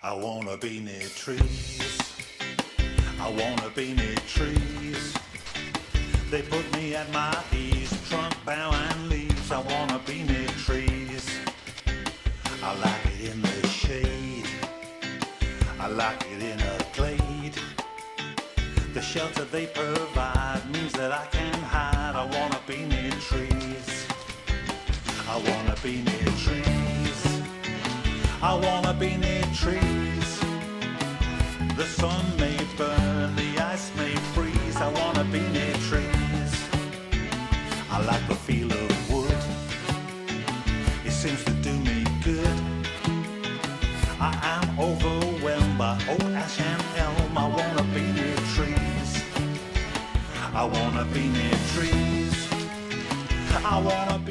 I wanna be near trees. I wanna be near trees. They put me at my ease, trunk, bough and leaves. I wanna be near trees. I like it in the shade. I like it in a glade. The shelter they provide means that I can hide. I wanna be near trees. I wanna be near trees. I wanna be near trees. The sun may burn, the ice may freeze. I wanna be near trees. I like the feel of wood. It seems to do me good. I am overwhelmed by oak, ash and elm. I wanna be near trees. I wanna be near trees. I wanna be